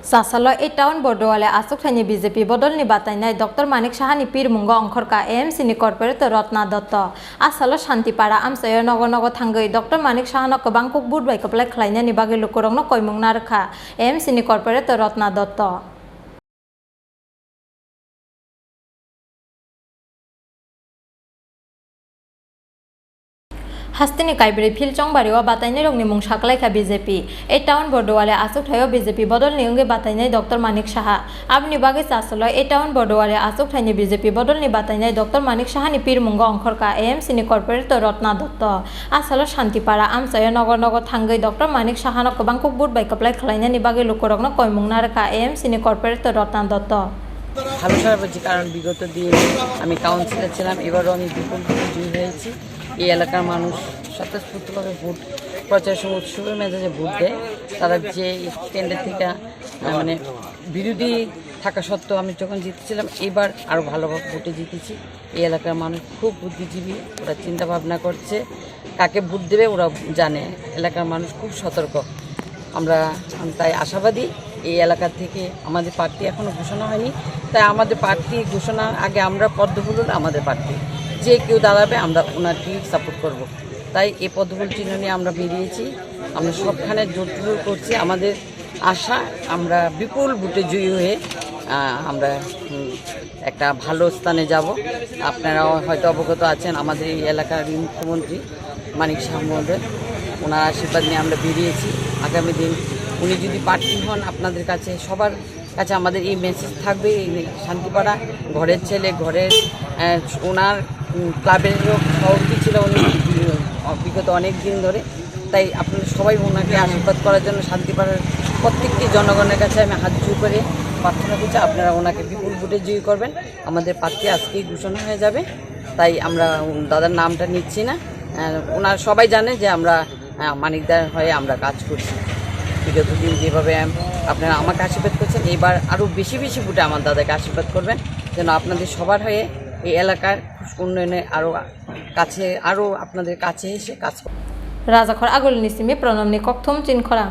सासालो ए town बर्डवाले आसुक थाइनि BJP बदलनि बातायनाय doctor Manik साहानि पीर मुंग अंखरका एएमसीनि corporator Ratna Dutt आसालो शांतिपाड़ा आमसायो नगर नगर थांगै doctor Manik साहानो गोबां कुक बुट बाय कपलाय खलायनायनि बागै लुकुरंनो कयमुं नारखा एएमसीनि कॉर्पोरेटर रत्ना दत्त हास्तिनि काइब्रे फिल चंबारिवा बातायनाय रंनि मुं साकलायखा बीजेपी ए टाउन बर्डवाले आसुक थायो बीजेपी बदलनि अंगे बातायनाय डॉक्टर मानिक साहा आबनि बागै सासलो ए टाउन बर्डवाले आसुक थाइनि बीजेपी बदलनि बातायनाय डॉक्टर मानिक साहानि पीर मुंग अंखरका एएमसीनि कॉर्पोरेटर रत्ना दत्त आसालो शांतिपाड़ा आमसायो नगर नगर थांगै डॉक्टर मानिक साहानो गोबां कुक बुट बाय कपलाय खलायनायनि बागै लुकुरंनो कयमुं नारखा एएमसीनि कॉर्पोरेटर रत्ना दत्त ভালো সারা বলছি কারণ বিগত দিন আমি কাউন্সিলর ছিলাম, এবারও আমি বিপুল জয়ী হয়েছি। এই এলাকার মানুষ স্বতঃস্ফূর্তভাবে ভোট প্রচারের সময় উৎসবের মেজাজে ভোট দেয়। তারা যে কেন্দ্রের থেকে মানে বিরোধী থাকা সত্ত্বেও আমি যখন জিতেছিলাম, এবার আরও ভালোভাবে ভোটে জিতেছি। এই এলাকার মানুষ খুব বুদ্ধিজীবী, ওরা চিন্তা ভাবনা করছে কাকে ভোট দেবে ওরা জানে। এলাকার মানুষ খুব সতর্ক, আমরা তাই আশাবাদী। এই এলাকা থেকে আমাদের প্রার্থী এখনও ঘোষণা হয়নি, তাই আমাদের প্রার্থী ঘোষণার আগে আমরা পদ্মফুল আমাদের প্রার্থী যে কেউ দাঁড়াবে আমরা ওনাকেই সাপোর্ট করব। তাই এই পদ্মফুল চিহ্ন নিয়ে আমরা বেরিয়েছি, আমরা সবখানে জোরজোর করছি। আমাদের আশা আমরা বিপুল ভোটে জয়ী হয়ে আমরা একটা ভালো স্থানে যাব। আপনারাও হয়তো অবগত আছেন, আমাদের এই এলাকার মুখ্যমন্ত্রী মানিক সাহা মহোদয়, ওনার আশীর্বাদ নিয়ে আমরা বেরিয়েছি। আগামী দিন উনি যদি প্রার্থী হন, আপনাদের কাছে সবার কাছে আমাদের এই মেসেজ থাকবে, শান্তিপাড়া ঘরের ছেলে ঘরের ওনার ক্লাবেরও সভাপতি ছিল উনি বিগত অনেক দিন ধরে। তাই আপনারা সবাই ওনাকে আশীর্বাদ করার জন্য শান্তিপাড়ার প্রত্যেকটি জনগণের কাছে আমি হাত জোর করে প্রার্থনা করছি, আপনারা ওনাকে বিপুল ভোটে জয়ী করবেন। আমাদের প্রার্থী আজকেই ঘোষণা হয়ে যাবে, তাই আমরা দাদার নামটা নিচ্ছি না। ওনার সবাই জানে যে আমরা মানিকদার হয়ে আমরা কাজ করছি। বিগত দিন যেভাবে আপনারা আমাকে আশীর্বাদ করছেন, এবার আরও বেশি বেশি ভোটে আমার দাদাকে আশীর্বাদ করবেন, যেন আপনাদের সবার হয়ে এই এলাকার উন্নয়নে আরও আপনাদের কাছে এসে কাজ করবেন। রাজাখর আগুল নিসিমি প্রণমনি ককথম চিনখরা।